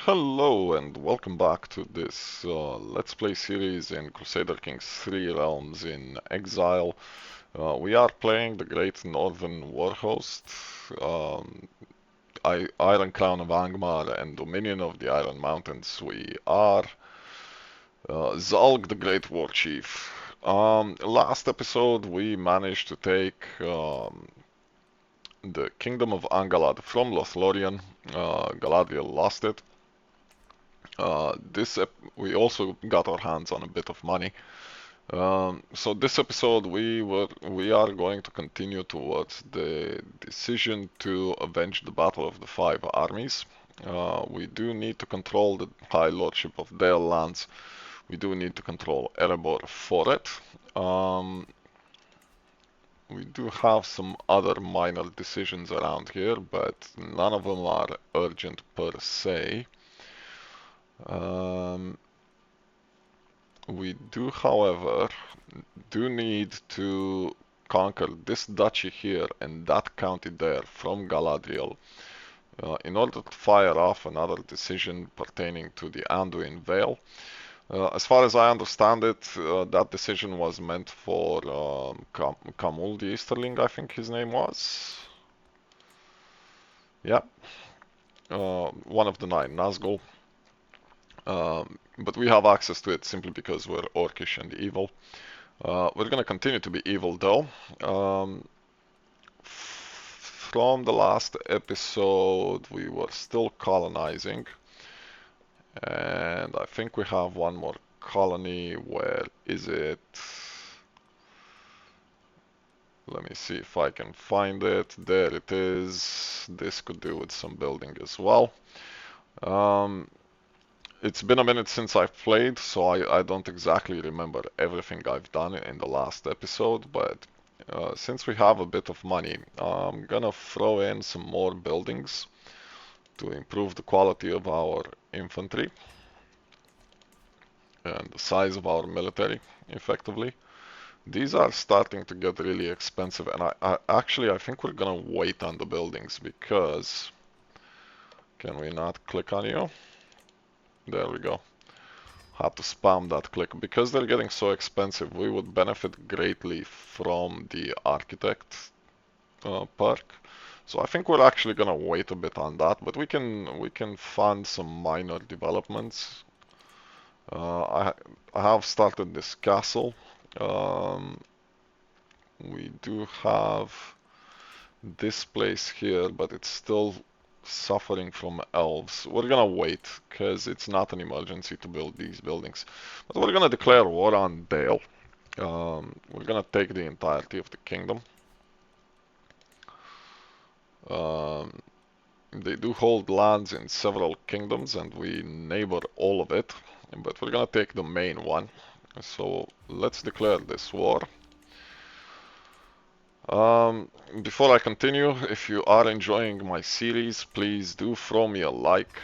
Hello and welcome back to this Let's Play series in Crusader Kings 3 Realms in Exile. We are playing the Great Northern Warhost, um, Iron Crown of Angmar and Dominion of the Iron Mountains. We are Zalg the Great Warchief. Last episode we managed to take the Kingdom of Angalad from Lothlorien. Galadriel lost it. We also got our hands on a bit of money. So this episode we are going to continue towards the decision to avenge the Battle of the Five Armies. We do need to control the High Lordship of Dale lands. We do need to control Erebor for it. We do have some other minor decisions around here, but none of them are urgent per se. We do, however, need to conquer this duchy here and that county there from Galadriel in order to fire off another decision pertaining to the Anduin Vale. As far as I understand it, that decision was meant for Kamul the Easterling, I think his name was. Yeah, one of the nine, Nazgul. But we have access to it simply because we're orcish and evil. We're gonna continue to be evil though. From the last episode, we were still colonizing. And I think we have one more colony. Where is it? Let me see if I can find it. There it is. This could do with some building as well. It's been a minute since I've played, so I don't exactly remember everything I've done in the last episode, but since we have a bit of money, I'm gonna throw in some more buildings to improve the quality of our infantry and the size of our military, effectively. These are starting to get really expensive, and I think we're gonna wait on the buildings because... Can we not click on you? There we go. Had to spam that click. Because they're getting so expensive, we would benefit greatly from the architect perk. So I think we're actually gonna wait a bit on that, but we can fund some minor developments. I have started this castle. We do have this place here, but it's still suffering from elves. We're gonna wait, because it's not an emergency to build these buildings. But we're gonna declare war on Dale. We're gonna take the entirety of the kingdom. They do hold lands in several kingdoms, and we neighbor all of it. But we're gonna take the main one. So let's declare this war. Before I continue, if you are enjoying my series, please do throw me a like,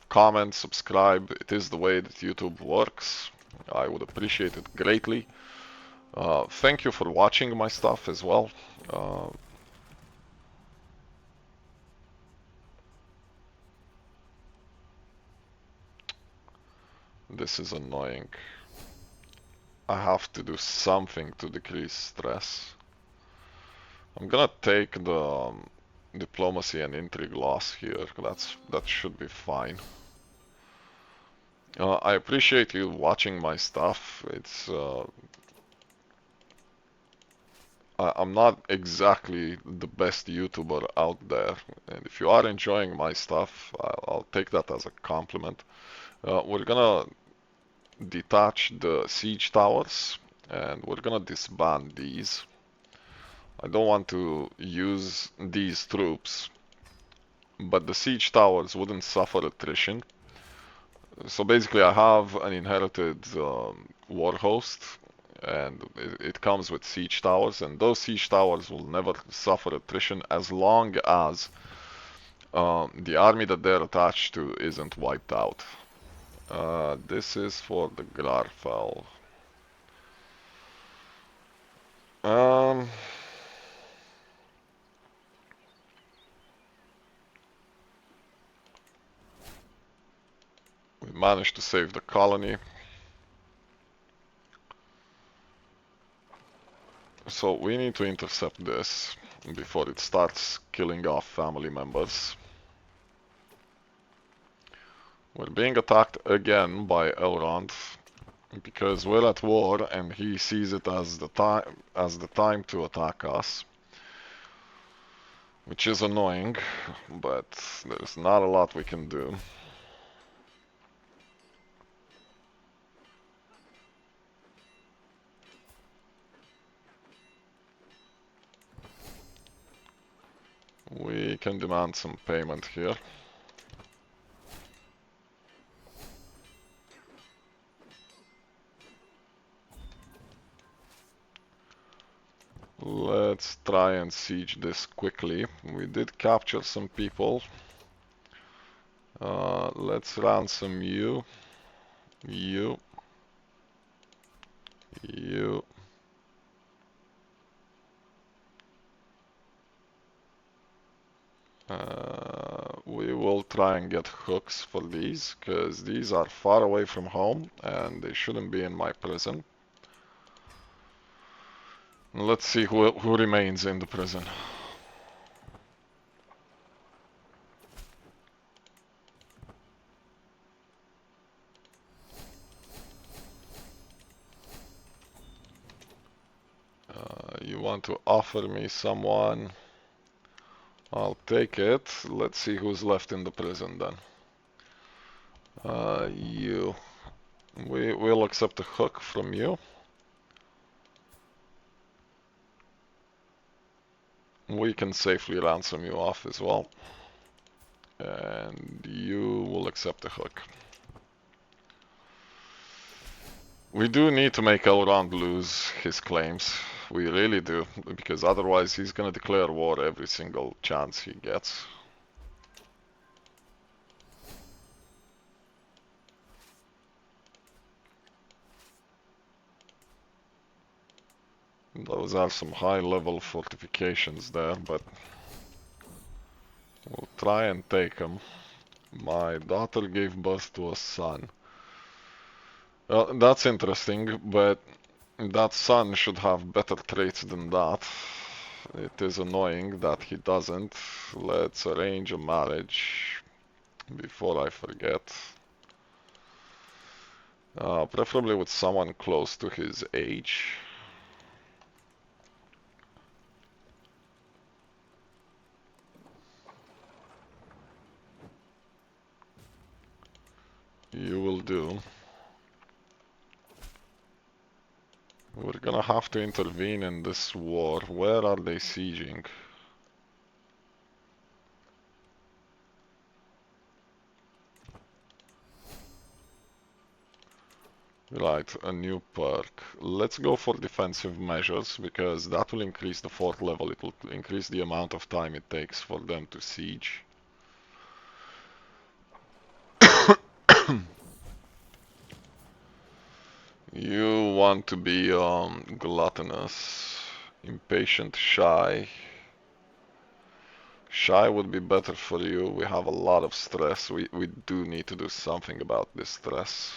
comment, subscribe. It is the way that YouTube works. I would appreciate it greatly. Thank you for watching my stuff as well. This is annoying. I have to do something to decrease stress. I'm gonna take the diplomacy and intrigue loss here. That should be fine. I appreciate you watching my stuff. I'm not exactly the best YouTuber out there, and if you are enjoying my stuff, I'll take that as a compliment. We're gonna detach the siege towers, and we're gonna disband these. I don't want to use these troops, but the siege towers wouldn't suffer attrition. So basically I have an inherited war host, and it comes with siege towers, and those siege towers will never suffer attrition as long as the army that they're attached to isn't wiped out. This is for the Glarfell. Um, managed to save the colony. So we need to intercept this before it starts killing off family members. We're being attacked again by Elrond because we're at war and he sees it as the time to attack us, which is annoying, but there's not a lot we can do. We can demand some payment here. Let's try and siege this quickly. We did capture some people. Let's ransom you. You. You. We will try and get hooks for these, because these are far away from home and they shouldn't be in my prison. Let's see who remains in the prison. You want to offer me someone? I'll take it. Let's see who's left in the prison then. You. We'll accept a hook from you. We can safely ransom you off as well. And you will accept a hook. We do need to make Elrond lose his claims. We really do, because otherwise he's gonna declare war every single chance he gets. Those are some high-level fortifications there, but we'll try and take them. My daughter gave birth to a son. That's interesting, but that son should have better traits than that. It is annoying that he doesn't. Let's arrange a marriage before I forget. Preferably with someone close to his age. You will do. We're gonna have to intervene in this war. Where are they sieging? Right, a new perk. Let's go for defensive measures, because that will increase the fort level. It will increase the amount of time it takes for them to siege. You want to be gluttonous, impatient, shy. Shy would be better for you. We have a lot of stress. We do need to do something about this stress.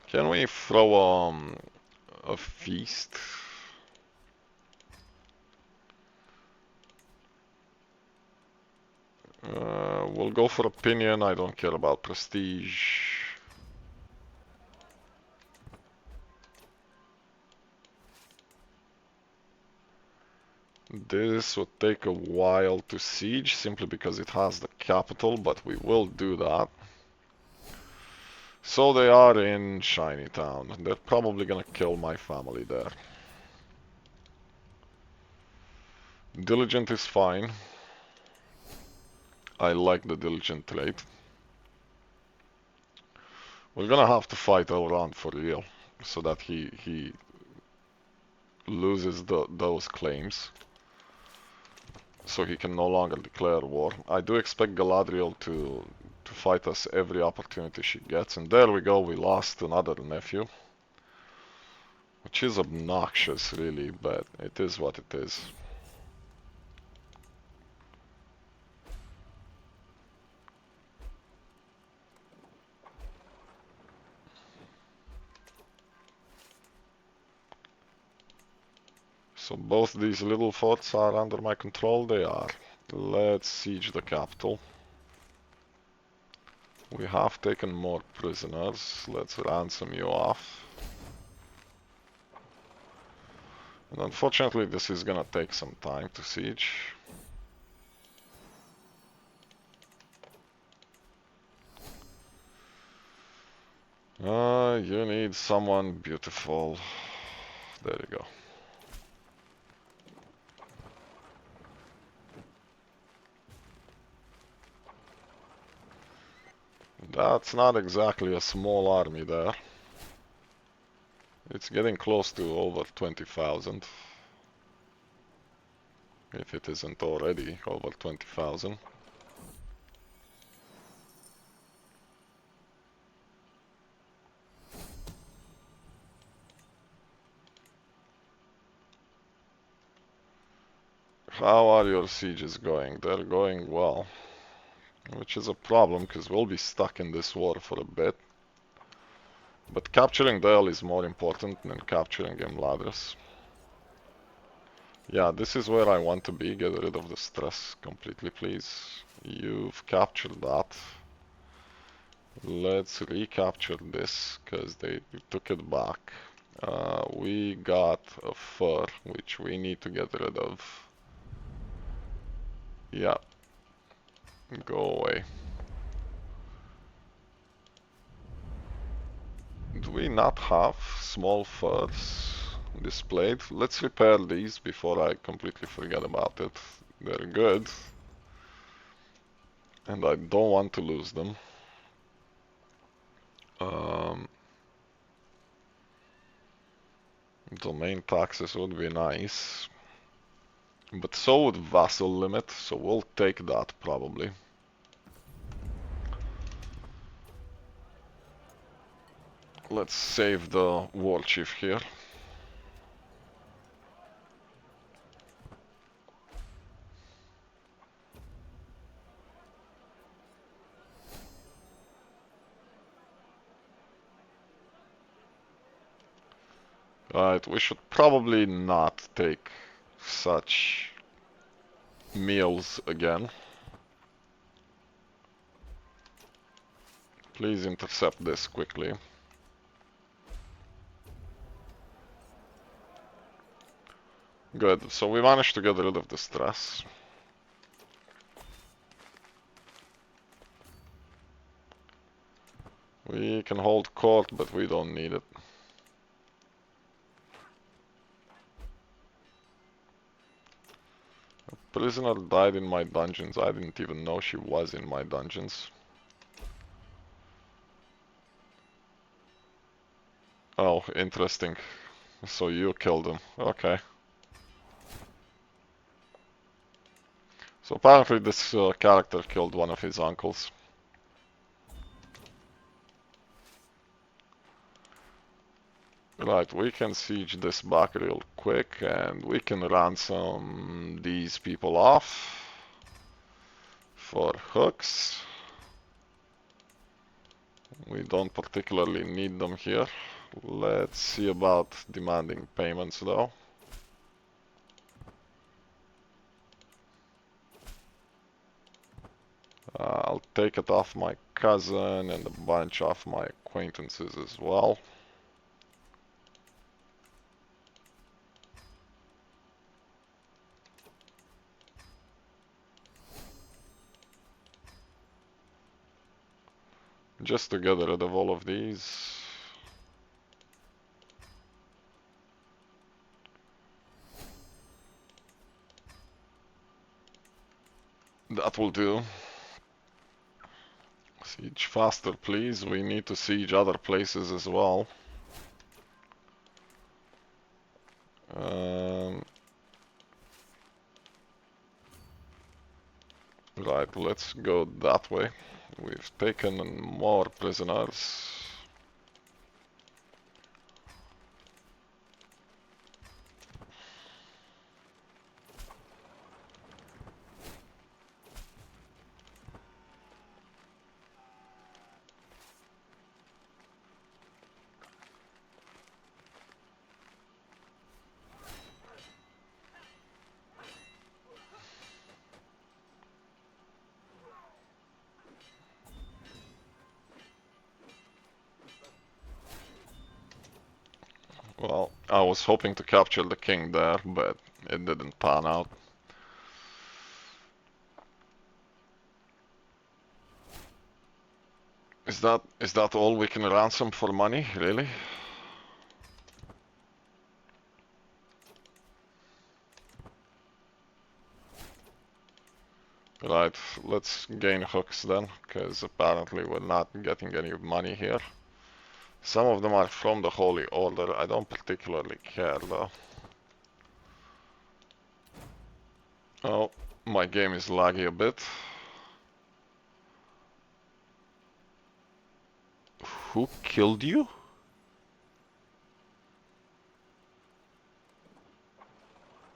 Can we throw a feast? We'll go for opinion. I don't care about prestige. This would take a while to siege simply because it has the capital, but we will do that. So they are in Shiny Town. They're probably gonna kill my family there. Diligent is fine. I like the diligent trait. We're gonna have to fight Elrond for real, so that he loses those claims, so he can no longer declare war. I do expect Galadriel to fight us every opportunity she gets, and there we go, we lost another nephew. Which is obnoxious, really, but it is what it is. So both these little forts are under my control. They are. Let's siege the capital. We have taken more prisoners. Let's ransom you off. And unfortunately, this is gonna take some time to siege. You need someone beautiful. There you go. That's not exactly a small army there. It's getting close to over 20,000. If it isn't already over 20,000. How are your sieges going? They're going well. Which is a problem, because we'll be stuck in this war for a bit. But capturing Dale is more important than capturing Imladris. Yeah, this is where I want to be. Get rid of the stress completely, please. You've captured that. Let's recapture this, because they took it back. We got a fur, which we need to get rid of. Yeah. Go away. Do we not have small furs displayed? Let's repair these before I completely forget about it. They're good. And I don't want to lose them. Domain taxes would be nice. But so would vassal limit, so we'll take that probably. Let's save the Warchief here. Right, we should probably not take such meals again. Please intercept this quickly. Good, so we managed to get rid of the stress. We can hold court, but we don't need it. A prisoner died in my dungeons. I didn't even know she was in my dungeons. Oh, interesting. So you killed him. Okay. So apparently this character killed one of his uncles. Right, we can siege this back real quick and we can ransom these people off for hooks. We don't particularly need them here. Let's see about demanding payments though. I'll take it off my cousin and a bunch of my acquaintances as well. Just to get rid of all of these. That will do. Siege faster, please. We need to siege other places as well. Right, let's go that way. We've taken more prisoners. Well, I was hoping to capture the king there, but it didn't pan out. Is that all we can ransom for money, really? Right, let's gain hooks then, because apparently we're not getting any money here. Some of them are from the Holy Order. I don't particularly care though. Oh, my game is laggy a bit. Who killed you?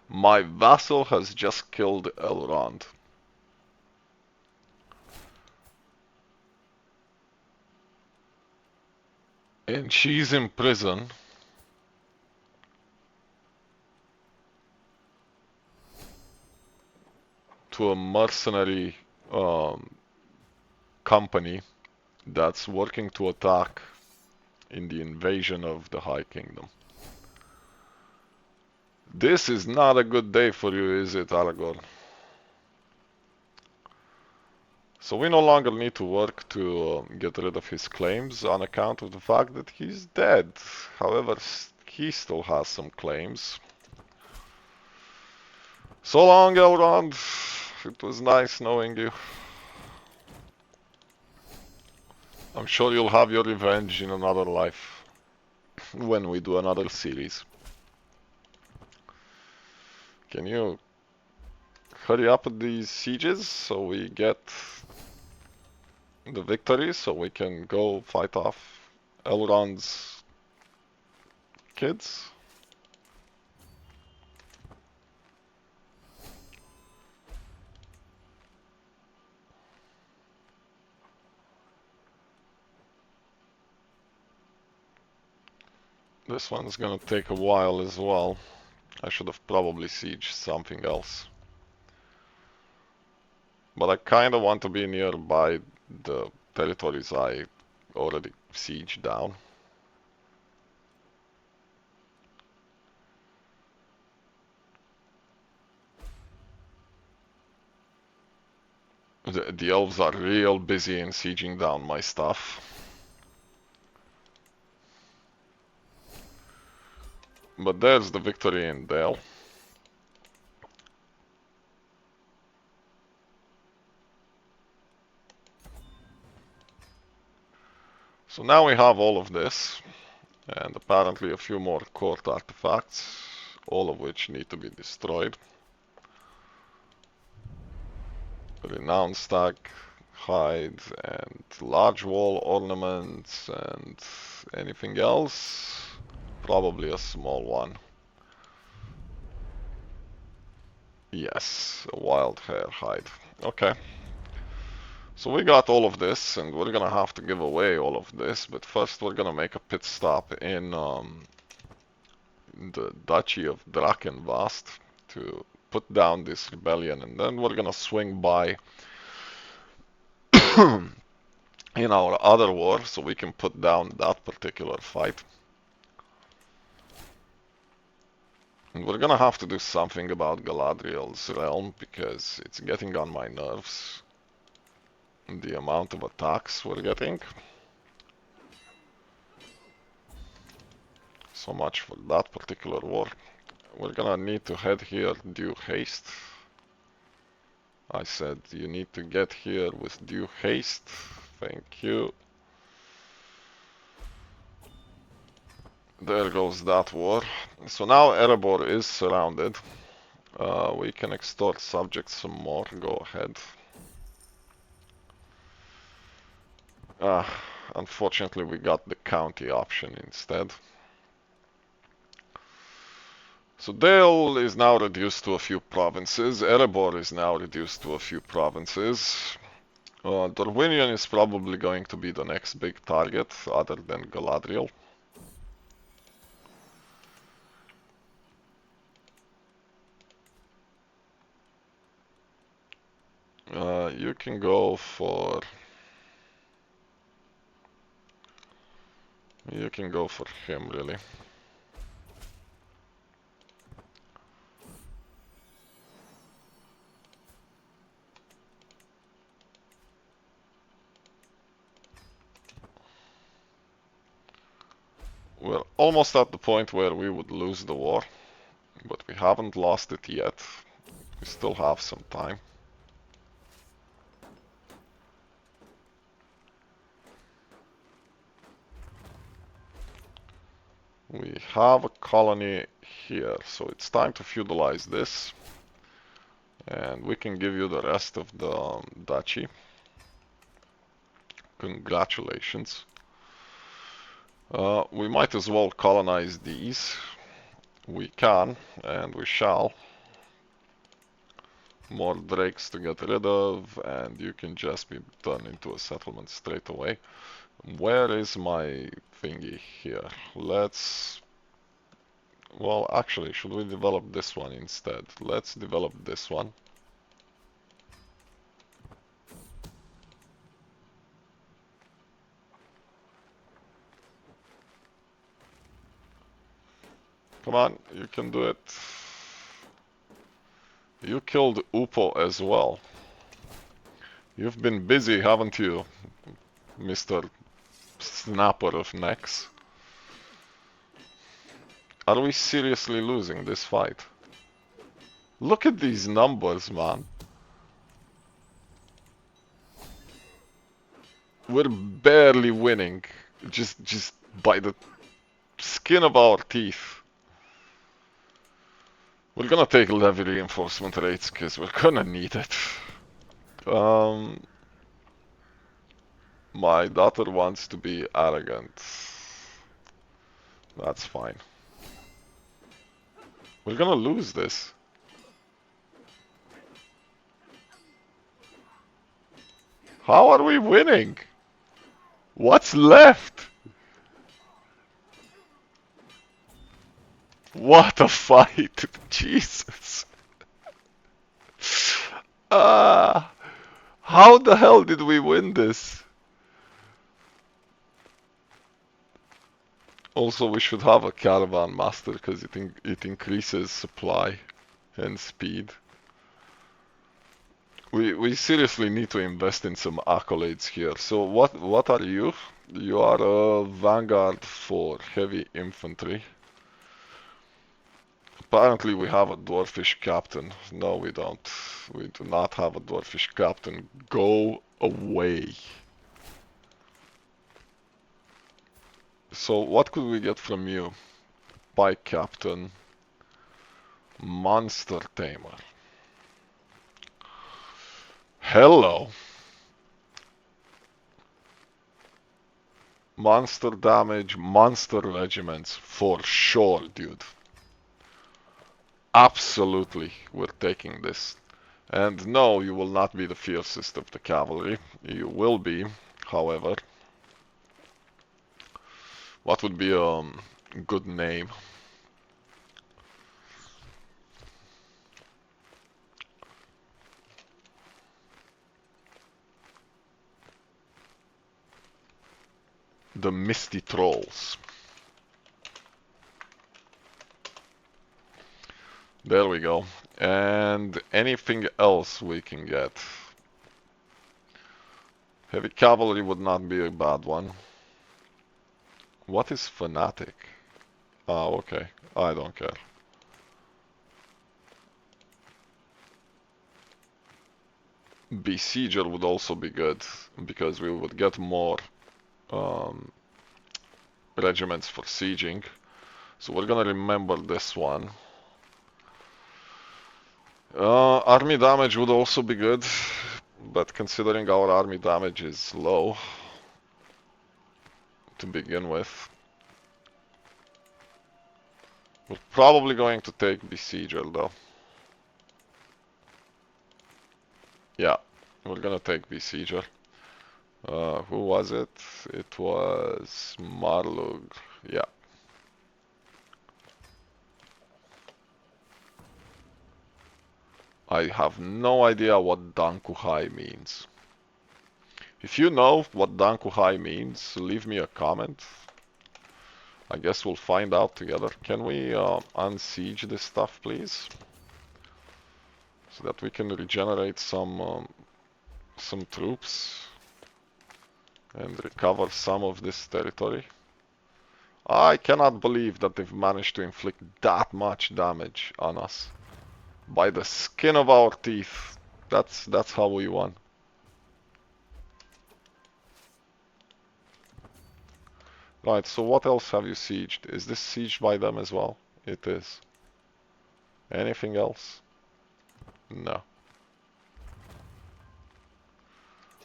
My vassal has just killed Elrond. And she's in prison. To a mercenary company that's working to attack in the invasion of the High Kingdom. This is not a good day for you, is it, Aragorn? So we no longer need to work to get rid of his claims on account of the fact that he's dead. However, he still has some claims. So long, Elrond. It was nice knowing you. I'm sure you'll have your revenge in another life when we do another series. Can you hurry up with these sieges so we get the victory so we can go fight off Elrond's kids? This one's gonna take a while as well. I should have probably sieged something else. But I kinda want to be nearby the territories I already sieged down. The elves are real busy in sieging down my stuff. But there's the victory in Dale. So now we have all of this, and apparently a few more court artifacts, all of which need to be destroyed. Renown stack, hide, and large wall ornaments, and anything else? Probably a small one. Yes, a wild hair hide. Okay. So we got all of this, and we're gonna have to give away all of this, but first we're gonna make a pit stop in the Duchy of Drakkenvast to put down this rebellion, and then we're gonna swing by in our other war so we can put down that particular fight. And we're gonna have to do something about Galadriel's realm because it's getting on my nerves. The amount of attacks we're getting. So much for that particular war. We're gonna need to head here due haste. I said you need to get here with due haste. Thank you. There goes that war. So now Erebor is surrounded. We can extort subjects some more. Go ahead. Unfortunately, we got the county option instead. So Dale is now reduced to a few provinces. Erebor is now reduced to a few provinces. Dorwinion is probably going to be the next big target, other than Galadriel. You can go for... You can go for him, really. We're almost at the point where we would lose the war, but we haven't lost it yet. We still have some time. We have a colony here, so it's time to feudalize this. And we can give you the rest of the duchy. Congratulations. We might as well colonize these. We can, and we shall. More drakes to get rid of, and you can just be turned into a settlement straight away. Where is my thingy here? Let's... Well, actually, should we develop this one instead? Let's develop this one. Come on, you can do it. You killed Upo as well. You've been busy, haven't you, Mr. Snapper of necks? Are we seriously losing this fight? Look at these numbers, man. We're barely winning, just by the skin of our teeth. We're gonna take levy reinforcement rates, because we're gonna need it. My daughter wants to be arrogant. That's fine. We're gonna lose this. How are we winning? What's left? What a fight! Jesus! Ah, how the hell did we win this? Also, we should have a caravan master because it increases supply and speed. We seriously need to invest in some accolades here. So what are you? You are a vanguard for heavy infantry. Apparently we have a dwarfish captain. No, we don't. We do not have a dwarfish captain. Go away. So what could we get from you? Pike captain. Monster tamer. Hello. Monster damage, monster regiments, for sure, dude. Absolutely, we're taking this. And no, you will not be the fiercest of the cavalry. You will be, however. What would be a good name? The Misty Trolls. There we go. And anything else we can get. Heavy cavalry would not be a bad one. What is fanatic? Oh, okay. I don't care. Besieger would also be good, because we would get more regiments for sieging. So we're gonna remember this one. Army damage would also be good, but considering our army damage is low to begin with, we're probably going to take Besieger though. Yeah, we're gonna take Besieger. Who was it? It was Marlug. Yeah. I have no idea what Dankuhai means. If you know what Dankuhai means, leave me a comment. I guess we'll find out together. Can we unsiege this stuff, please? So that we can regenerate some troops and recover some of this territory. I cannot believe that they've managed to inflict that much damage on us. By the skin of our teeth. That's how we won. Right, so what else have you sieged? Is this sieged by them as well? It is. Anything else? No.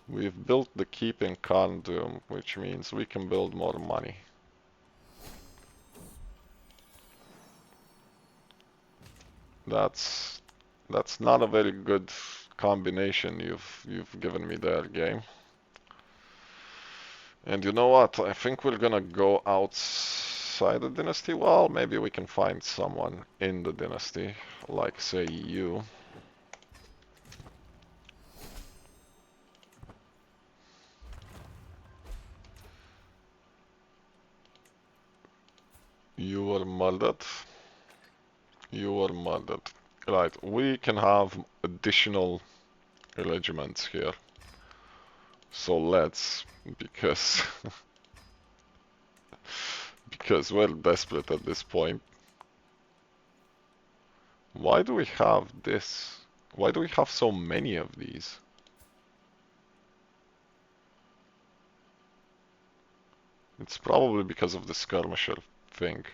We've built the keep in Kandum, which means we can build more money. That's not a very good combination you've given me there, game. And you know what? I think we're gonna go outside the dynasty. Well, maybe we can find someone in the dynasty, like say you. You were murdered. You were murdered. Right, we can have additional regiments here. So let's, because because we're desperate at this point. Why do we have this? Why do we have so many of these? It's probably because of the skirmisher thing.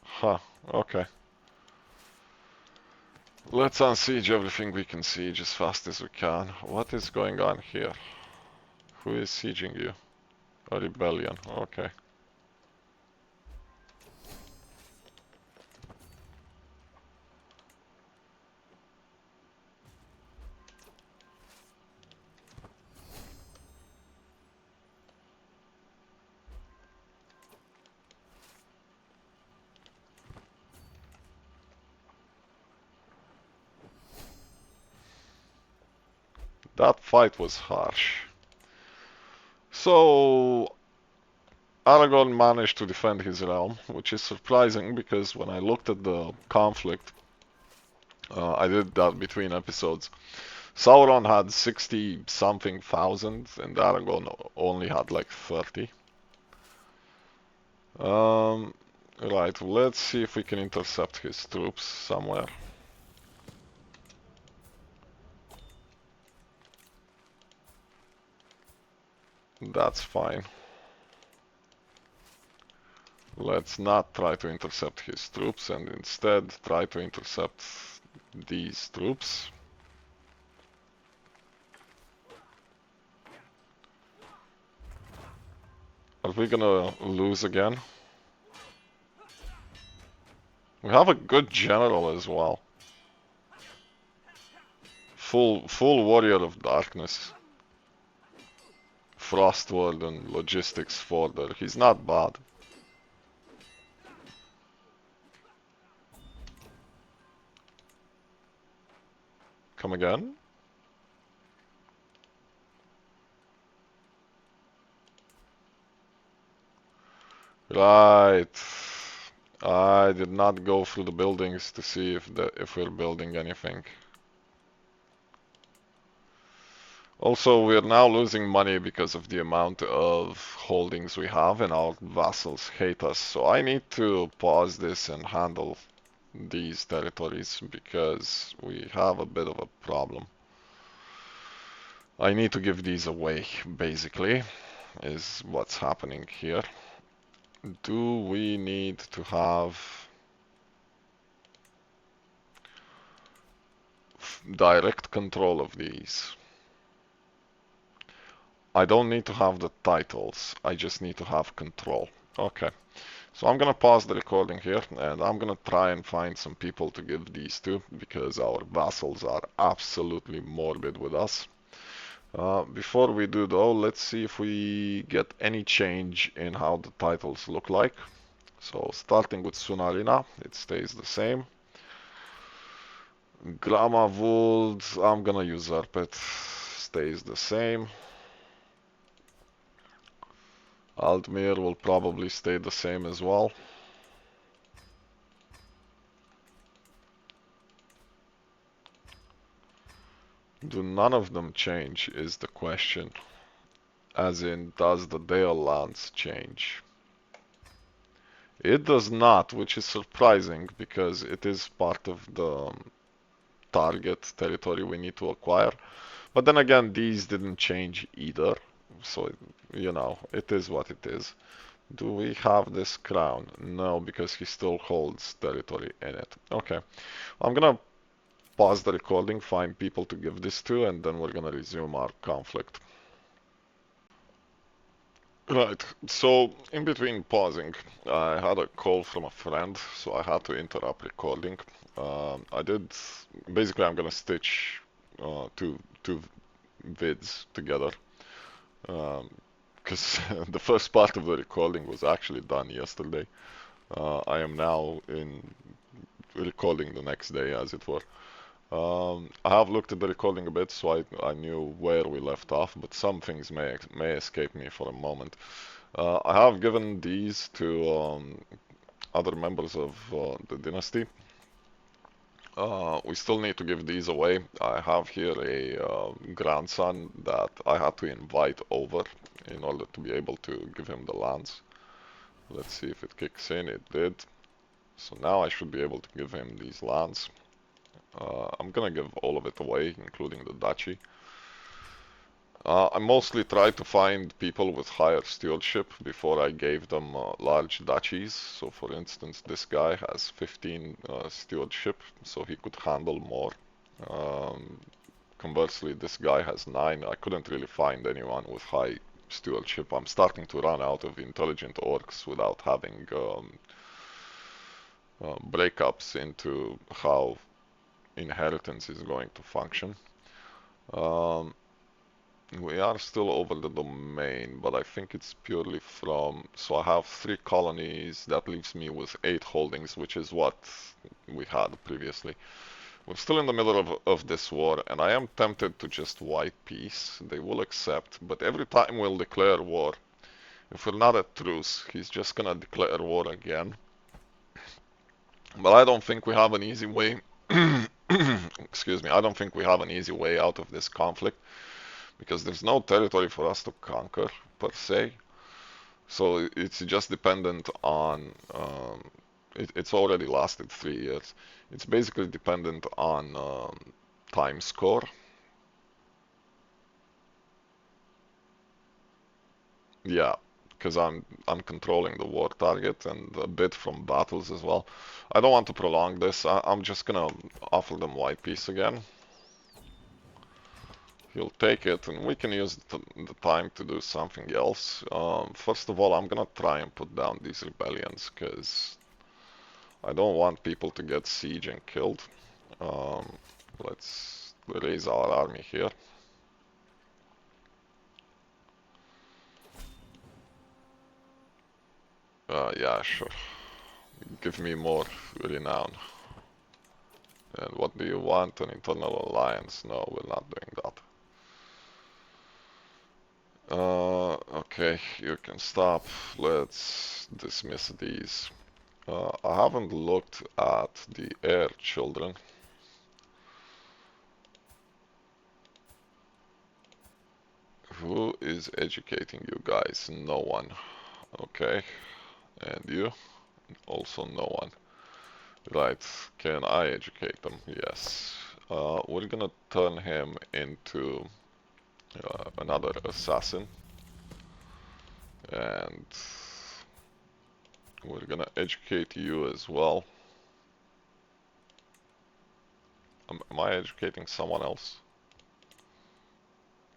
Huh, okay. Let's unsiege everything we can siege as fast as we can. What is going on here? Who is sieging you? A rebellion, okay. That fight was harsh. So, Aragorn managed to defend his realm, which is surprising because when I looked at the conflict, I did that between episodes. Sauron had 60 something thousand and Aragorn only had like 30. Right, let's see if we can intercept his troops somewhere. That's fine. Let's not try to intercept his troops and instead try to intercept these troops. Are we gonna lose again? We have a good general as well. Full warrior of darkness. Frostward and logistics forder. He's not bad. Come again? Right. I did not go through the buildings to see if we're building anything. Also, we're now losing money because of the amount of holdings we have, and our vassals hate us. So I need to pause this and handle these territories because we have a bit of a problem. I need to give these away, basically, is what's happening here. Do we need to have direct control of these? I don't need to have the titles, I just need to have control. Okay, so I'm gonna pause the recording here and I'm gonna try and find some people to give these to because our vassals are absolutely morbid with us. Before we do though, let's see if we get any change in how the titles look like. So starting with Sunarina, it stays the same. Gramavuld, I'm gonna usurp it, stays the same. Aldmir will probably stay the same as well. Do none of them change is the question. As in, does the Dale lands change? It does not, which is surprising because it is part of the target territory we need to acquire. But then again, these didn't change either. So, you know, it is what it is. Do we have this crown? No, because he still holds territory in it. Okay, I'm gonna pause the recording, find people to give this to, and then we're gonna resume our conflict. Right, so in between pausing, I had a call from a friend, so I had to interrupt recording. I did, basically I'm gonna stitch two vids together, because the first part of the recording was actually done yesterday. I am now in recording the next day, as it were. I have looked at the recording a bit, so I knew where we left off, but some things may escape me for a moment. I have given these to other members of the dynasty. We still need to give these away. I have here a grandson that I had to invite over in order to be able to give him the lands. Let's see if it kicks in. It did. So now I should be able to give him these lands. I'm gonna give all of it away, including the duchy. I mostly tried to find people with higher stewardship before I gave them large duchies. So for instance, this guy has 15 stewardship, so he could handle more. Um, Conversely, this guy has 9. I couldn't really find anyone with high stewardship. I'm starting to run out of intelligent orcs without having breakups into how inheritance is going to function. Um, We are still over the domain, but I think it's purely from... So I have 3 colonies, that leaves me with 8 holdings, which is what we had previously. We're still in the middle of this war, and I am tempted to just wipe peace. They will accept, but every time we'll declare war, if we're not at truce, he's just gonna declare war again. But I don't think we have an easy way... Excuse me, I don't think we have an easy way out of this conflict, because there's no territory for us to conquer, per se. So it's just dependent on, it's already lasted 3 years. It's basically dependent on time score. Yeah, because I'm controlling the war target and a bit from battles as well. I don't want to prolong this. I'm just gonna offer them white peace again. He'll take it, and we can use the time to do something else. First of all, I'm gonna try and put down these rebellions, because I don't want people to get siege and killed. Let's raise our army here. Yeah, sure. Give me more renown. And what do you want? An internal alliance? No, we're not doing that. Okay, you can stop. Let's dismiss these. I haven't looked at the heir children. Who is educating you guys? No one. Okay. And you? Also no one. Right. Can I educate them? Yes. We're gonna turn him into another assassin. And we're gonna educate you as well. Am I educating someone else?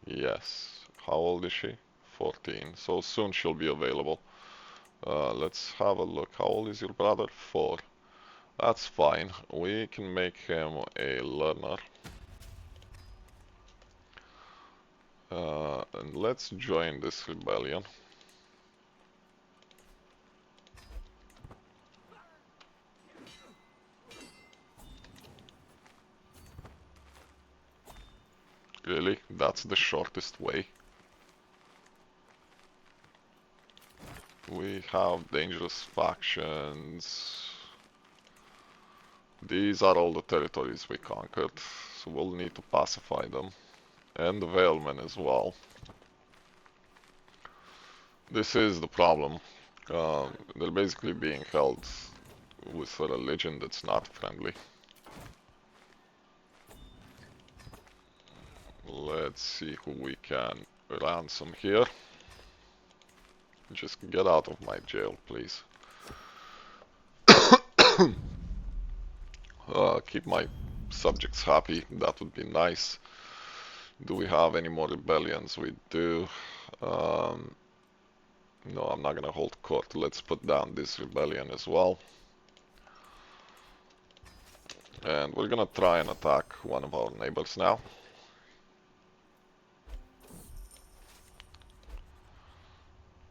Yes. How old is she? 14. So soon she'll be available. Let's have a look. How old is your brother? 4. That's fine. We can make him a learner. And let's join this rebellion. Really? That's the shortest way? We have dangerous factions. These are all the territories we conquered, so we'll need to pacify them. And the Valemen as well. This is the problem. They're basically being held with a religion that's not friendly. Let's see who we can ransom here. Just get out of my jail, please. Keep my subjects happy, that would be nice. Do we have any more rebellions? We do. No, I'm not gonna hold court. Let's put down this rebellion as well. And we're gonna try and attack one of our neighbors now.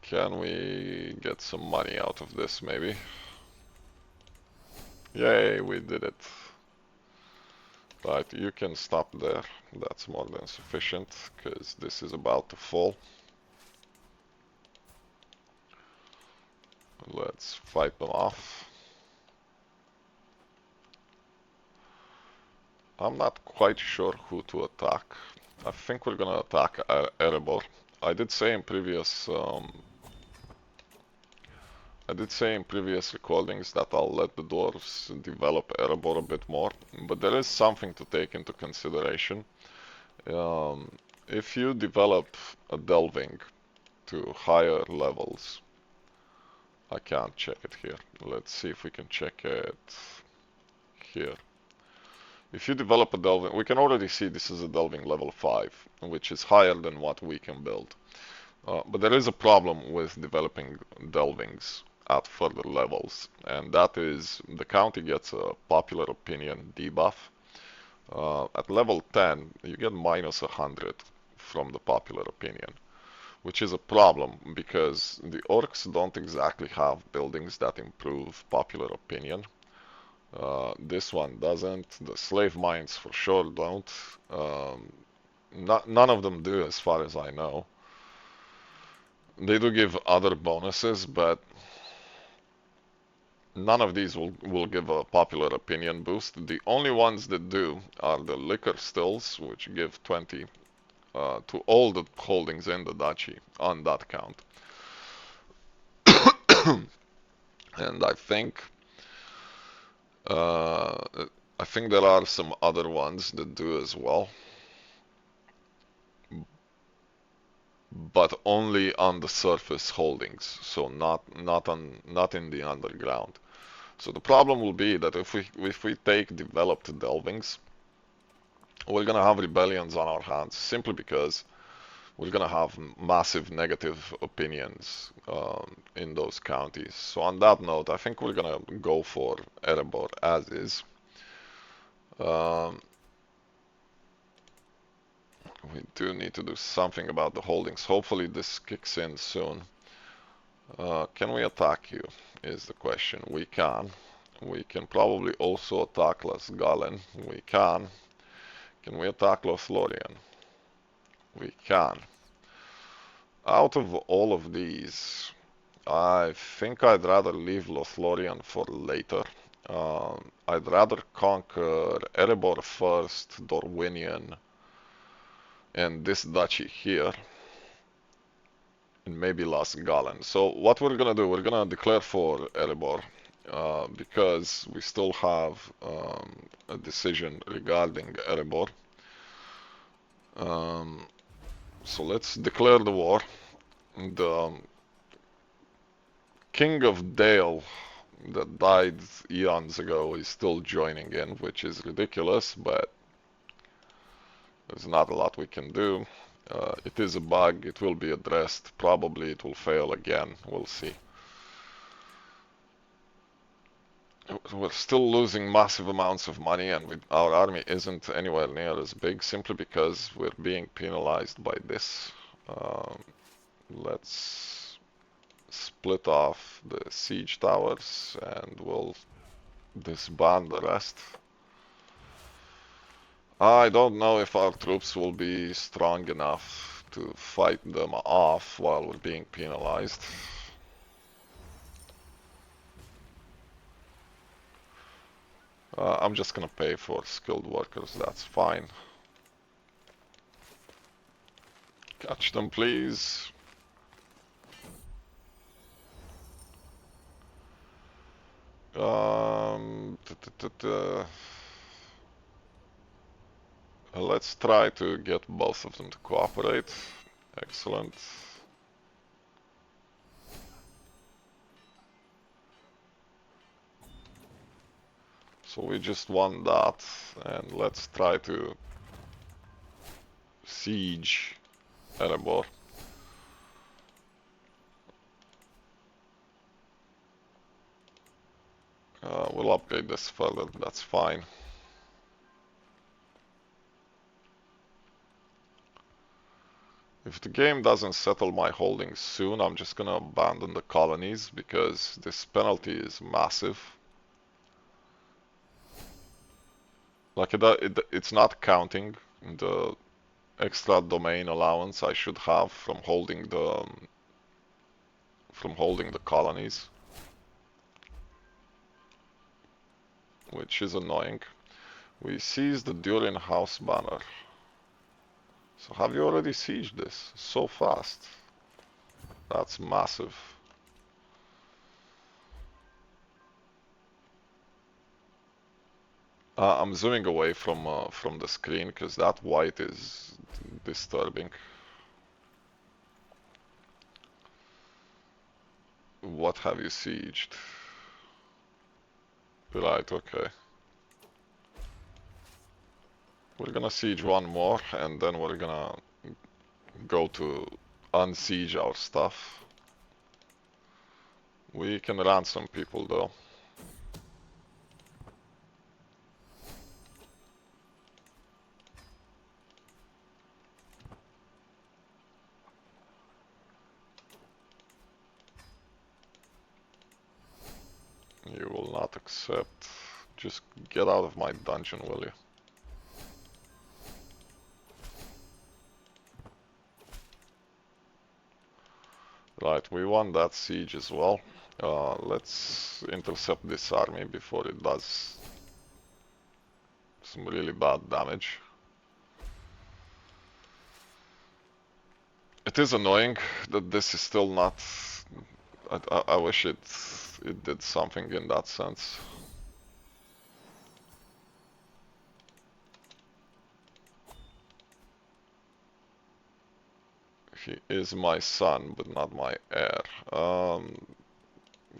Can we get some money out of this, maybe? Yay, we did it. Right, you can stop there. That's more than sufficient, because this is about to fall. Let's fight them off. I'm not quite sure who to attack. I think we're gonna attack Erebor. I did say in previous recordings that I'll let the dwarves develop Erebor a bit more, but there is something to take into consideration. If you develop a delving to higher levels, I can't check it here. Let's see if we can check it here. If you develop a delving, we can already see this is a delving level 5, which is higher than what we can build. But there is a problem with developing delvings at further levels, and that is the county gets a popular opinion debuff. At level 10, you get minus 100 from the popular opinion, which is a problem because the orcs don't exactly have buildings that improve popular opinion. This one doesn't. The slave mines for sure don't. None of them do, as far as I know. They do give other bonuses, but none of these will give a popular opinion boost. The only ones that do are the liquor stills, which give 20 to all the holdings in the duchy on that count. And I think there are some other ones that do as well, but only on the surface holdings, so not in the underground. So the problem will be that if we take developed delvings, we're gonna have rebellions on our hands simply because we're gonna have massive negative opinions in those counties. So on that note, I think we're gonna go for Erebor as is. We do need to do something about the holdings. Hopefully this kicks in soon. Can we attack you, is the question. We can. We can probably also attack Galen. We can. Can we attack Lothlorien? We can. Out of all of these, I think I'd rather leave Lothlorien for later. I'd rather conquer Erebor first, Dorwinion, and this duchy here, and maybe Galen. So what we're gonna do, we're gonna declare for Erebor, because we still have a decision regarding Erebor. So let's declare the war. The King of Dale that died eons ago is still joining in, which is ridiculous, but there's not a lot we can do. It is a bug, it will be addressed, probably it will fail again, we'll see. We're still losing massive amounts of money, and our army isn't anywhere near as big simply because we're being penalized by this. Let's split off the siege towers and we'll disband the rest. I don't know if our troops will be strong enough to fight them off while we're being penalized. I'm just gonna pay for skilled workers, that's fine. Catch them, please. Let's try to get both of them to cooperate. Excellent. So we just won that, and let's try to siege Erebor. We'll upgrade this further, that's fine. If the game doesn't settle my holdings soon, I'm just gonna abandon the colonies because this penalty is massive. Like it's not counting the extra domain allowance I should have from holding the colonies, which is annoying. We seized the Durin house banner. So have you already sieged this so fast? That's massive. I'm zooming away from the screen because that white is disturbing. What have you sieged? Right, okay. We're gonna siege one more and then we're gonna go to unsiege our stuff. We can ransom people though. You will not accept. Just get out of my dungeon, will you? Right, we won that siege as well. Let's intercept this army before it does some really bad damage. It is annoying that this is still not... I wish it did something in that sense. He is my son, but not my heir.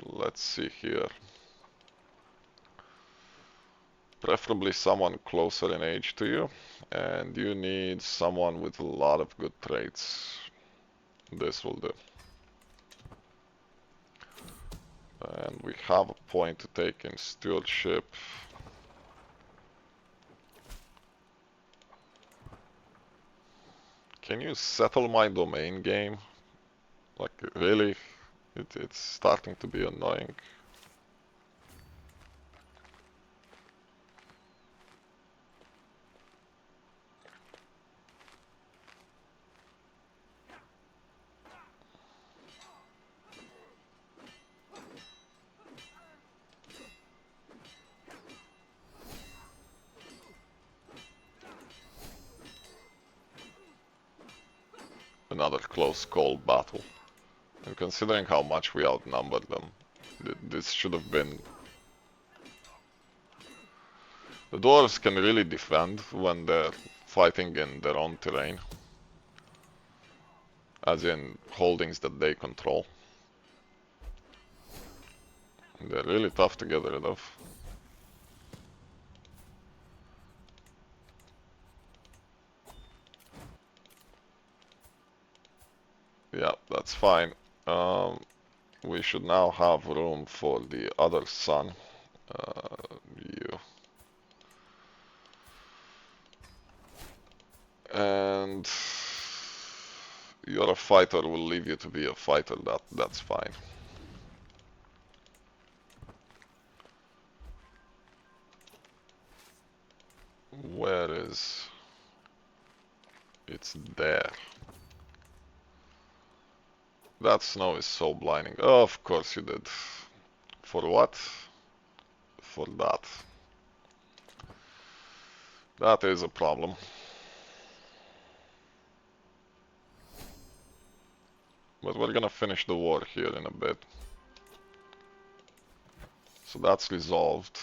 Let's see here. Preferably someone closer in age to you, and you need someone with a lot of good traits. This will do. And we have a point to take in stewardship. Can you settle my domain, game? Like, really? It's starting to be annoying. Another close call battle. And considering how much we outnumbered them, this should have been... The dwarves can really defend when they're fighting in their own terrain. As in holdings that they control. They're really tough to get rid of. Yeah, that's fine. We should now have room for the other son. You. And you're a fighter, we'll leave you to be a fighter, that's fine. Where is... It's there. That snow is so blinding. Oh, of course you did. For what? For that. That is a problem. But we're gonna finish the war here in a bit. So that's resolved.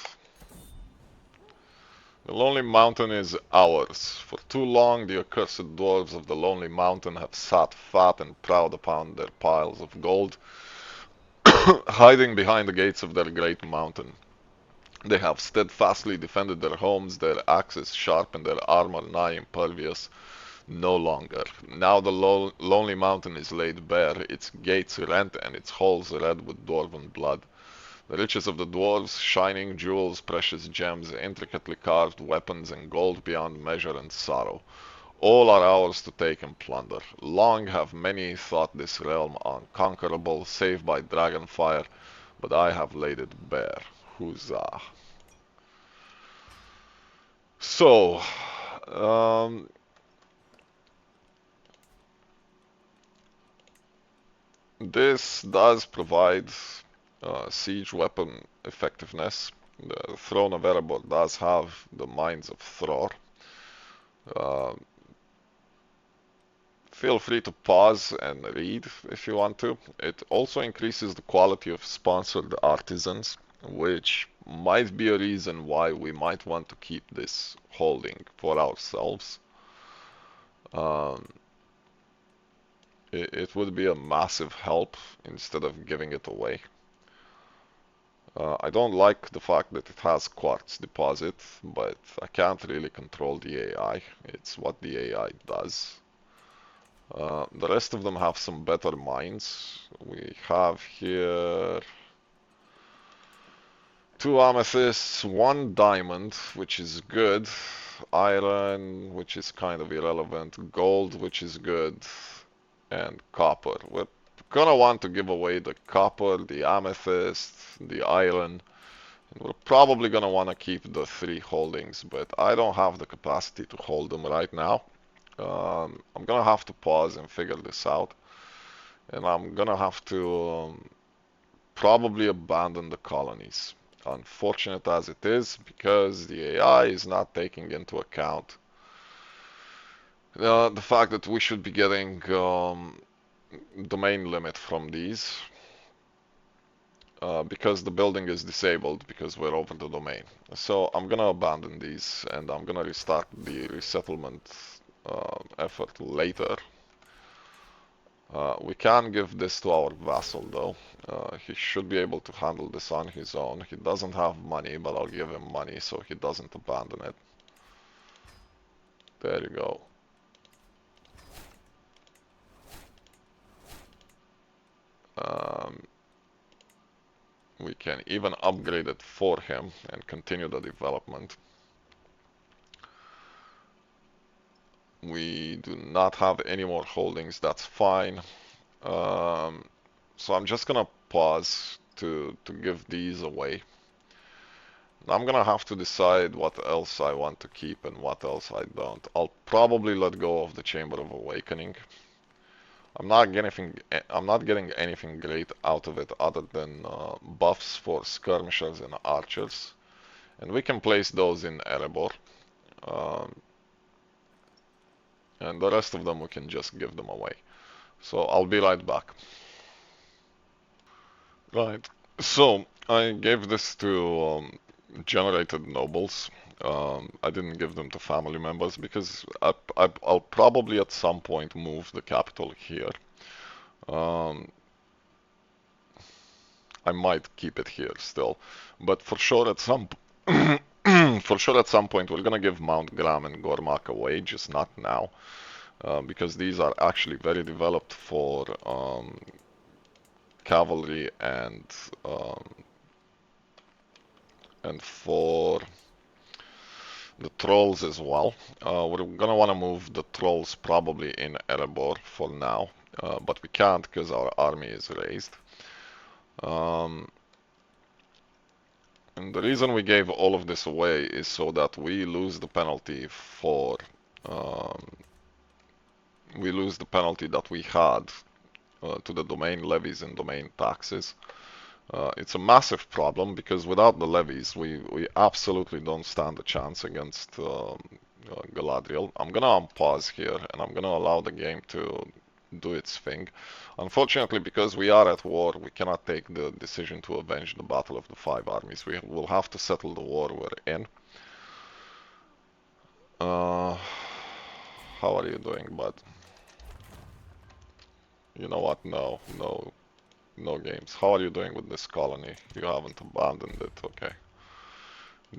The Lonely Mountain is ours. For too long the accursed dwarves of the Lonely Mountain have sat fat and proud upon their piles of gold, hiding behind the gates of their great mountain. They have steadfastly defended their homes, their axes sharp and their armor nigh impervious. No longer. Now the Lonely Mountain is laid bare, its gates rent and its halls red with dwarven blood. The riches of the dwarves, shining jewels, precious gems, intricately carved weapons, and gold beyond measure and sorrow. All are ours to take and plunder. Long have many thought this realm unconquerable, save by dragon fire, but I have laid it bare. Huzzah. So, um, this does provide siege weapon effectiveness. The Throne of Erebor does have the Mines of Thror. Uh, Feel free to pause and read if you want to. It also increases the quality of sponsored artisans, which might be a reason why we might want to keep this holding for ourselves. Um, it would be a massive help instead of giving it away. I don't like the fact that it has quartz deposit, but I can't really control the AI. It's what the AI does. The rest of them have some better mines. We have here 2 amethysts, 1 diamond, which is good, iron, which is kind of irrelevant, gold, which is good, and copper. We're gonna want to give away the copper, the amethyst, the iron, and we're probably gonna want to keep the 3 holdings, but I don't have the capacity to hold them right now. I'm gonna have to pause and figure this out, and I'm gonna have to probably abandon the colonies. Unfortunate as it is, because the AI is not taking into account the fact that we should be getting domain limit from these, because the building is disabled because we're over the domain. So I'm gonna abandon these and I'm gonna restart the resettlement effort later. We can give this to our vassal though. He should be able to handle this on his own. He doesn't have money, but I'll give him money so he doesn't abandon it. There you go. Um, we can even upgrade it for him and continue the development. We do not have any more holdings, that's fine. So I'm just gonna pause to give these away. I'm gonna have to decide what else I want to keep and what else I don't. I'll probably let go of the Chamber of Awakening. I'm not getting anything great out of it other than buffs for skirmishers and archers, and we can place those in Erebor. Um, and the rest of them we can just give them away. So I'll be right back. Right. So I gave this to generated nobles. I didn't give them to family members because I'll probably at some point move the capital here. Um, I might keep it here still, but for sure at some for sure at some point we're gonna give Mount Gram and Gormak away, just not now, because these are actually very developed for cavalry um, and for the trolls as well. We're gonna want to move the trolls probably in Erebor for now, but we can't because our army is raised. Um, and the reason we gave all of this away is so that um, we lose the penalty that we had to the domain levies and domain taxes. It's a massive problem because without the levies, we absolutely don't stand a chance against Galadriel. I'm gonna unpause here and I'm gonna allow the game to do its thing. Unfortunately, because we are at war, we cannot take the decision to avenge the Battle of the Five Armies. We will have to settle the war we're in. How are you doing, bud? You know what? No games. How are you doing with this colony? You haven't abandoned it, okay.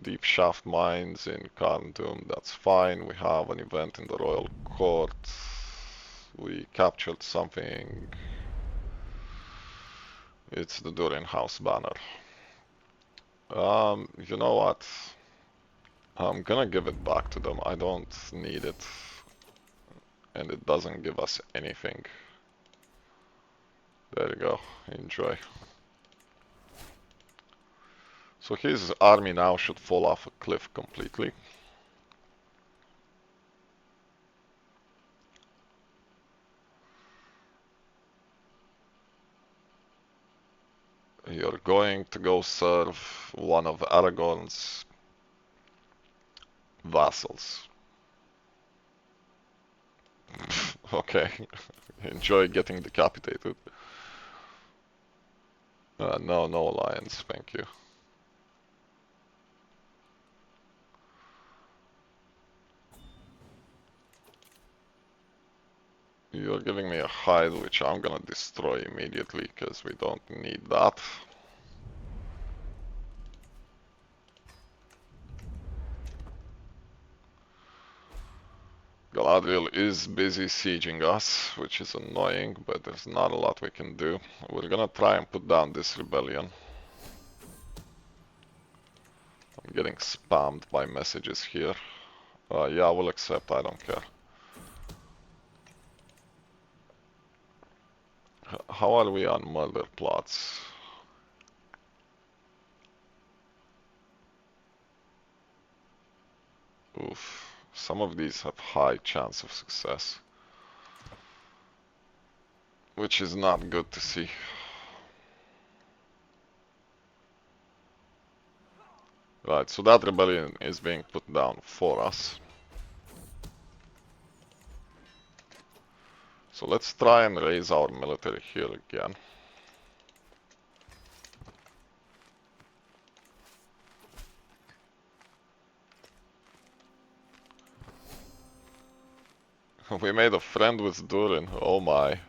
Deep shaft mines in Carndum, that's fine. We have an event in the Royal Court. We captured something. It's the Durin House banner. You know what? I'm gonna give it back to them. I don't need it. And it doesn't give us anything. There you go. Enjoy. So his army now should fall off a cliff completely. You're going to go serve one of Aragorn's vassals. Okay. Enjoy getting decapitated. No alliance, thank you. You're giving me a hide, which I'm gonna destroy immediately, because we don't need that. Galadriel is busy sieging us, which is annoying, but there's not a lot we can do. We're gonna try and put down this rebellion. I'm getting spammed by messages here. Yeah, we'll accept, I don't care. How are we on murder plots? Oof. Some of these have high chance of success, which is not good to see. Right, so that rebellion is being put down for us. So let's try and raise our military here again. We made a friend with Durin, oh my.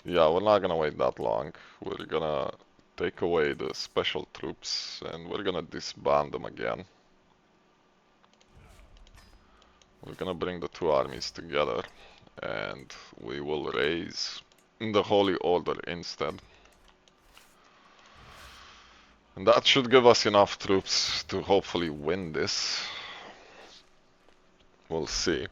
Yeah, we're not gonna wait that long. We're gonna take away the special troops and we're gonna disband them again. We're gonna bring the two armies together and we will raise the Holy Order instead. And that should give us enough troops to hopefully win this. We'll see.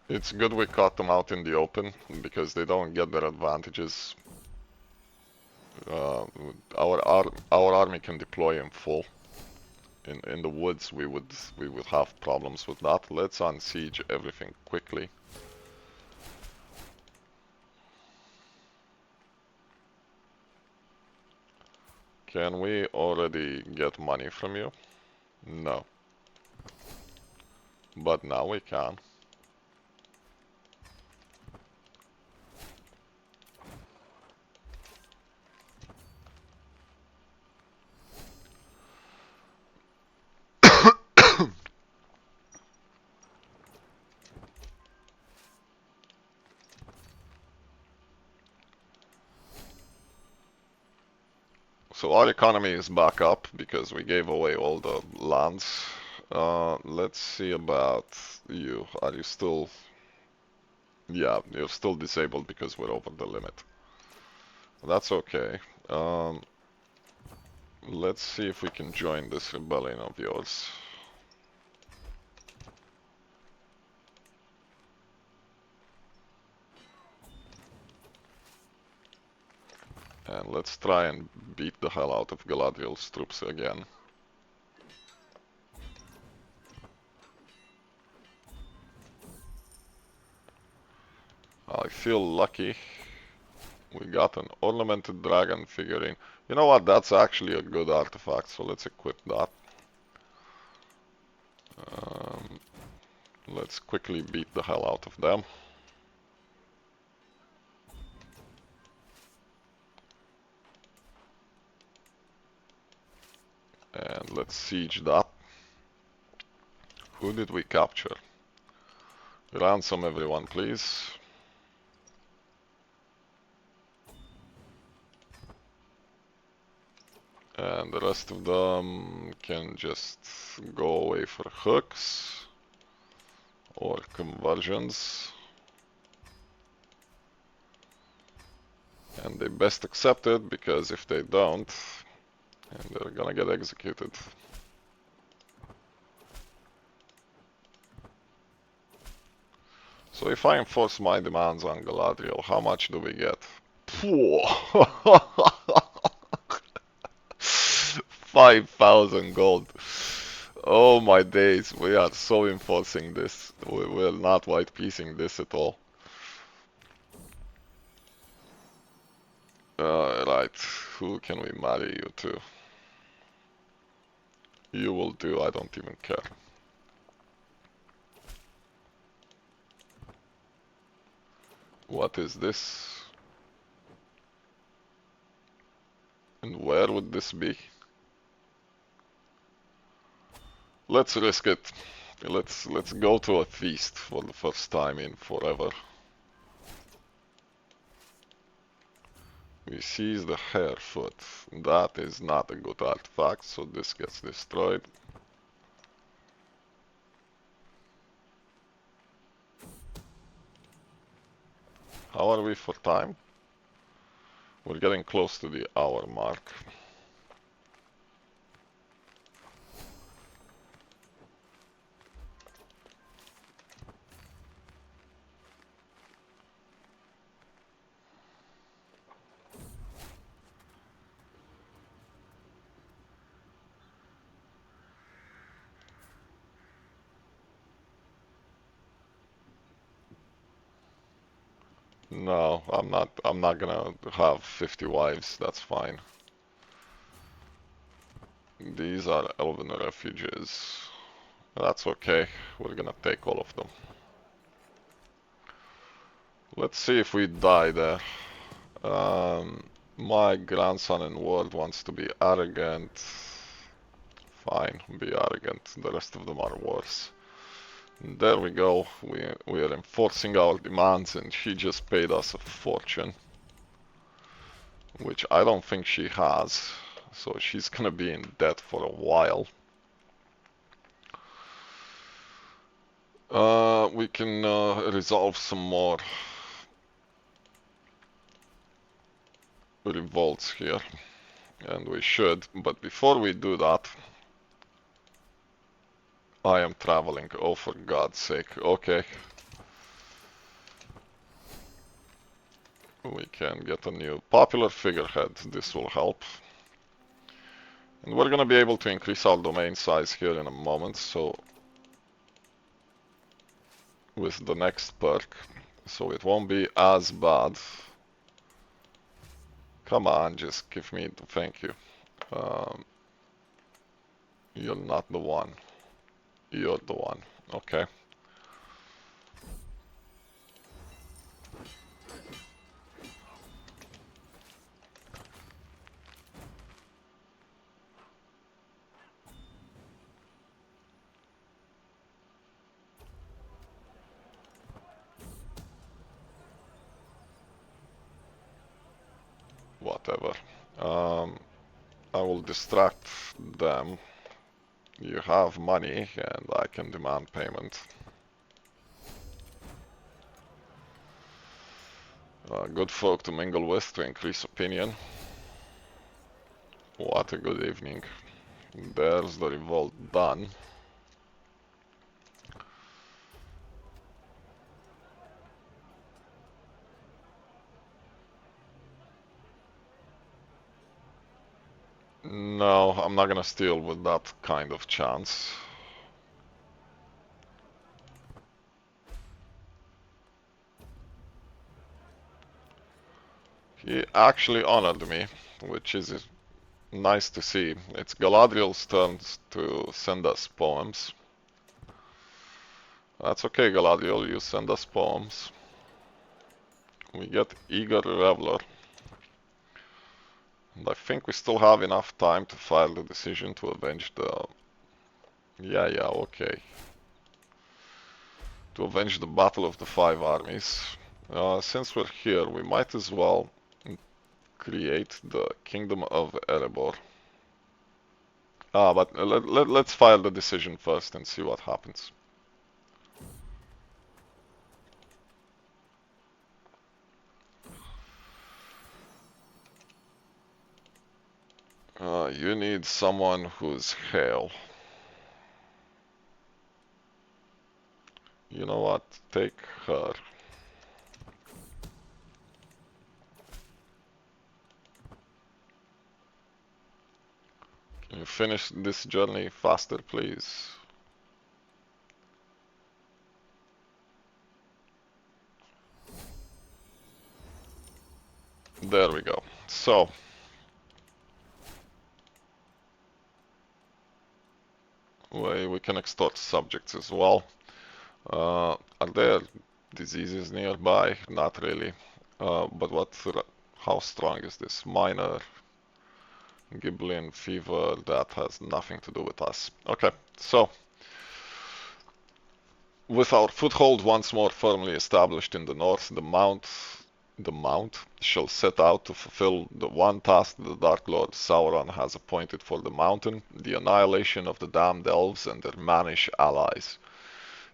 It's good we caught them out in the open, because they don't get their advantages. Our army can deploy in full. In the woods we would have problems with that. Let's unsiege everything quickly. Can we already get money from you? No. But now we can. So our economy is back up because we gave away all the lands. Let's see about you. Are you still... Yeah, you're still disabled because we're over the limit. That's okay. Let's see if we can join this rebellion of yours. And let's try and beat the hell out of Galadriel's troops again. I feel lucky. We got an ornamented dragon figurine. You know what? That's actually a good artifact, so let's equip that. Let's quickly beat the hell out of them. And let's siege that. Who did we capture? Ransom everyone, please. And the rest of them can just go away for hooks or conversions. And they best accept it, because if they don't, and they're gonna get executed. So if I enforce my demands on Galadriel, how much do we get? 5,000 gold. Oh my days, we are so enforcing this. We're not white piecing this at all. Right, who can we marry you to? You will do, I don't even care. What is this? And where would this be? Let's risk it. Let's go to a feast for the first time in forever. We seize the hare foot. That is not a good artifact, so this gets destroyed. How are we for time? We're getting close to the hour mark. No, I'm not gonna have 50 wives, that's fine. These are elven refuges. That's okay, we're gonna take all of them. Let's see if we die there. My grandson in world wants to be arrogant. Fine, be arrogant. The rest of them are worse. There we go. We are enforcing our demands, and she just paid us a fortune, which I don't think she has. So she's gonna be in debt for a while. We can resolve some more revolts here, and we should. But before we do that, I am traveling. Oh, for God's sake. Okay. We can get a new popular figurehead. This will help. And we're gonna be able to increase our domain size here in a moment, so with the next perk, so it won't be as bad. Come on, just give me the thank you. You're not the one. You're the one. Okay. Whatever. I will distract them. You have money, and I can demand payment. Good folk to mingle with to increase opinion. What a good evening. There's the revolt done. No, I'm not gonna steal with that kind of chance. He actually honored me, which is nice to see. It's Galadriel's turn to send us poems. That's okay, Galadriel, you send us poems. We get Eager Reveler. And I think we still have enough time to file the decision to avenge the... Yeah, okay. To avenge the Battle of the Five Armies. Since we're here, we might as well create the Kingdom of Erebor. But let's file the decision first and see what happens. You need someone who's hale. You know what? Take her. Can you finish this journey faster, please? There we go. So, we can extort subjects as well. Are there diseases nearby? Not really. But how strong is this? Minor Giblin fever, that has nothing to do with us. Okay, so with our foothold once more firmly established in the north, the Mount shall set out to fulfill the one task the Dark Lord Sauron has appointed for the mountain, the annihilation of the damned elves and their mannish allies.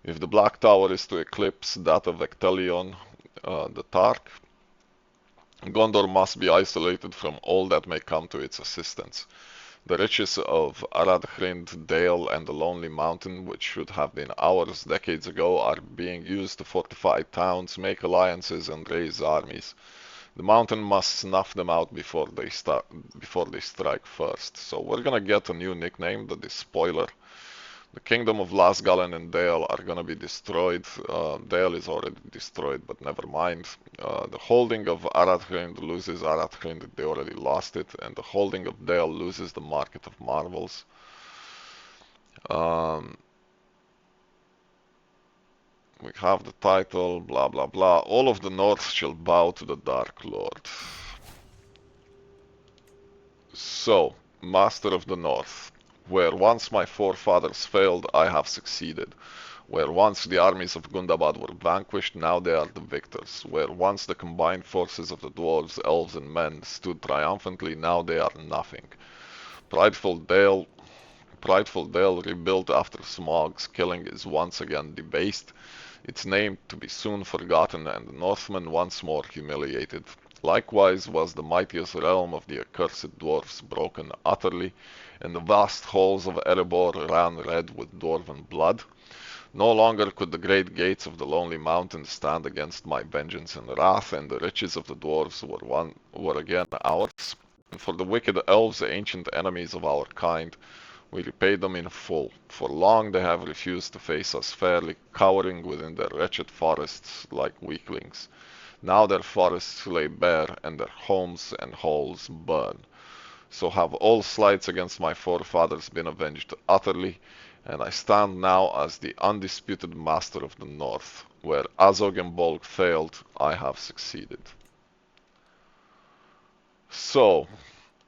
If the Black Tower is to eclipse that of Ectelion, the Tark, Gondor must be isolated from all that may come to its assistance. The riches of Arad-Hrind Dale and the Lonely Mountain, which should have been ours decades ago, are being used to fortify towns, make alliances, and raise armies. The mountain must snuff them out before they strike first. So we're gonna get a new nickname, the Despoiler. The kingdom of Lasgalen and Dale are gonna be destroyed. Dale is already destroyed, but never mind. The holding of Arad-Hrind loses Arad-Hrind, they already lost it, and the holding of Dale loses the Market of Marvels. We have the title, blah blah blah. All of the North shall bow to the Dark Lord. So, Master of the North, where once my forefathers failed, I have succeeded. Where once the armies of Gundabad were vanquished, now they are the victors. Where once the combined forces of the dwarves, elves, and men stood triumphantly, now they are nothing. Prideful Dale, Prideful Dale, rebuilt after Smaug's killing, is once again debased, its name to be soon forgotten, and the Northmen once more humiliated. Likewise was the mightiest realm of the accursed dwarfs broken utterly, and the vast halls of Erebor ran red with dwarven blood. No longer could the great gates of the lonely mountain stand against my vengeance and wrath, and the riches of the dwarves were again ours. And for the wicked elves, the ancient enemies of our kind, we repaid them in full. For long they have refused to face us fairly, cowering within their wretched forests like weaklings. Now their forests lay bare, and their homes and halls burn. So have all slights against my forefathers been avenged utterly, and I stand now as the undisputed master of the North. Where Azog and Bolg failed, I have succeeded. So,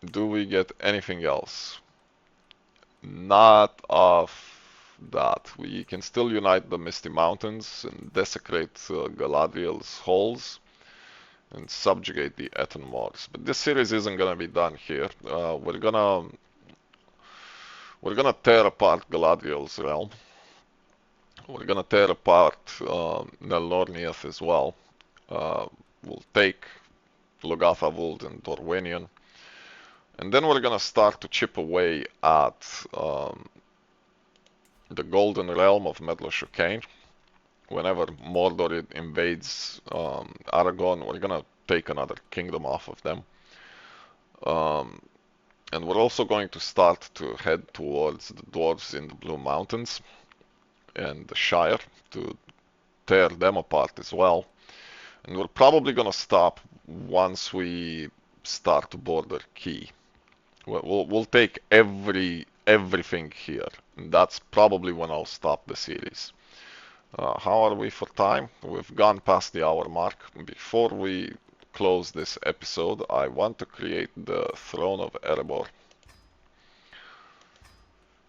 do we get anything else? Not of that. We can still unite the Misty Mountains and desecrate Galadriel's halls and subjugate the Ettenmords. But this series isn't gonna be done here. We're gonna tear apart Galadriel's realm. We're gonna tear apart Nelnorniath as well. We'll take Logatha Wold and Dorwinion. And then we're gonna start to chip away at the Golden Realm of Medlo-Shukain. Whenever Mordor invades Aragorn, we're gonna take another kingdom off of them. And we're also going to start to head towards the dwarves in the Blue Mountains and the Shire to tear them apart as well. And we're probably gonna stop once we start to border Key. We'll take everything here. And that's probably when I'll stop the series. How are we for time? We've gone past the hour mark. Before we close this episode, I want to create the Throne of Erebor.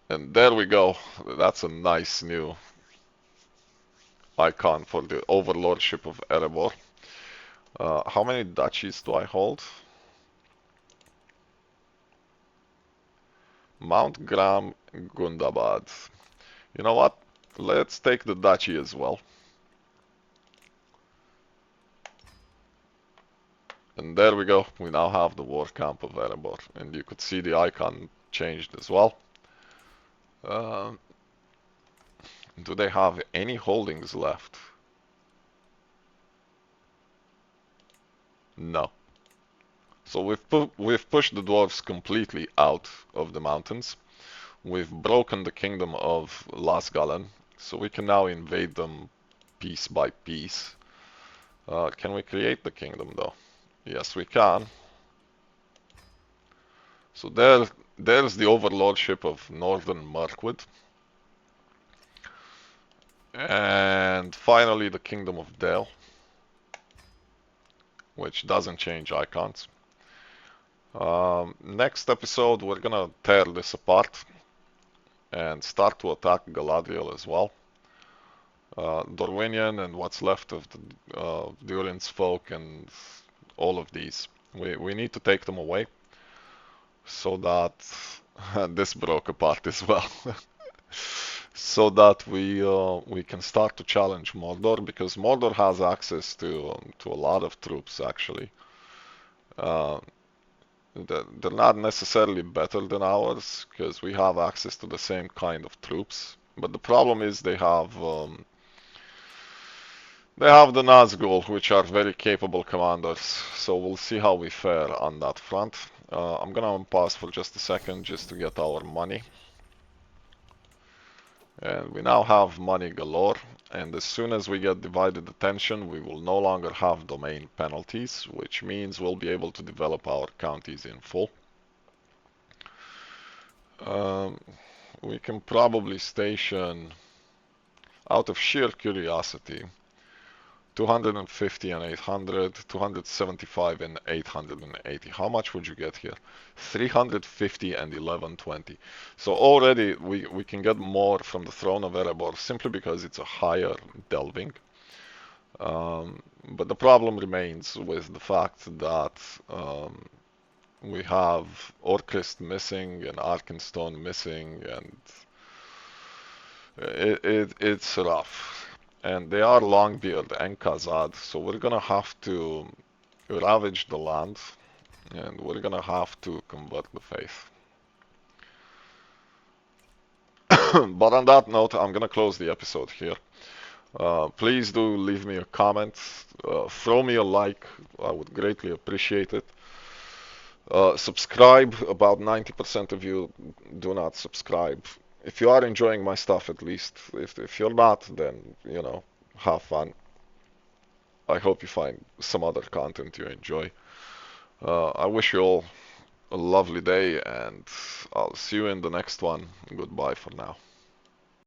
And there we go. That's a nice new icon for the overlordship of Erebor. How many duchies do I hold? Mount Gram, Gundabad. You know what? Let's take the duchy as well. And there we go. We now have the war camp of Erebor. And you could see the icon changed as well. Do they have any holdings left? No. So we've pushed the dwarves completely out of the mountains. We've broken the kingdom of Lasgalen, so we can now invade them piece by piece. Can we create the kingdom though? Yes, we can. So there's the overlordship of Northern Mirkwood. And finally the kingdom of Dale, which doesn't change icons. Next episode we're gonna tear this apart and start to attack Galadriel as well. Dorwinion and what's left of the Durin's folk and all of these. We need to take them away so that this broke apart as well. So that we can start to challenge Mordor, because Mordor has access to a lot of troops actually. Uh, they're not necessarily better than ours because we have access to the same kind of troops, but the problem is they have the Nazgul, which are very capable commanders, so we'll see how we fare on that front. I'm gonna pause for just a second just to get our money. And we now have money galore, and as soon as we get divided attention, we will no longer have domain penalties, which means we'll be able to develop our counties in full. Um, we can probably station, out of sheer curiosity, 250 and 800, 275 and 880. How much would you get here? 350 and 1120. So already we can get more from the Throne of Erebor simply because it's a higher delving. But the problem remains with the fact that we have Orcrist missing and Arkenstone missing, and it's rough. And they are Longbeard and Khazad, so we're gonna have to ravage the land, and we're gonna have to convert the faith. But on that note, I'm gonna close the episode here. Please do leave me a comment, throw me a like, I would greatly appreciate it. Subscribe, about 90% of you do not subscribe. If you are enjoying my stuff, at least. If you're not, then, you know, have fun. I hope you find some other content you enjoy. I wish you all a lovely day, and I'll see you in the next one. Goodbye for now.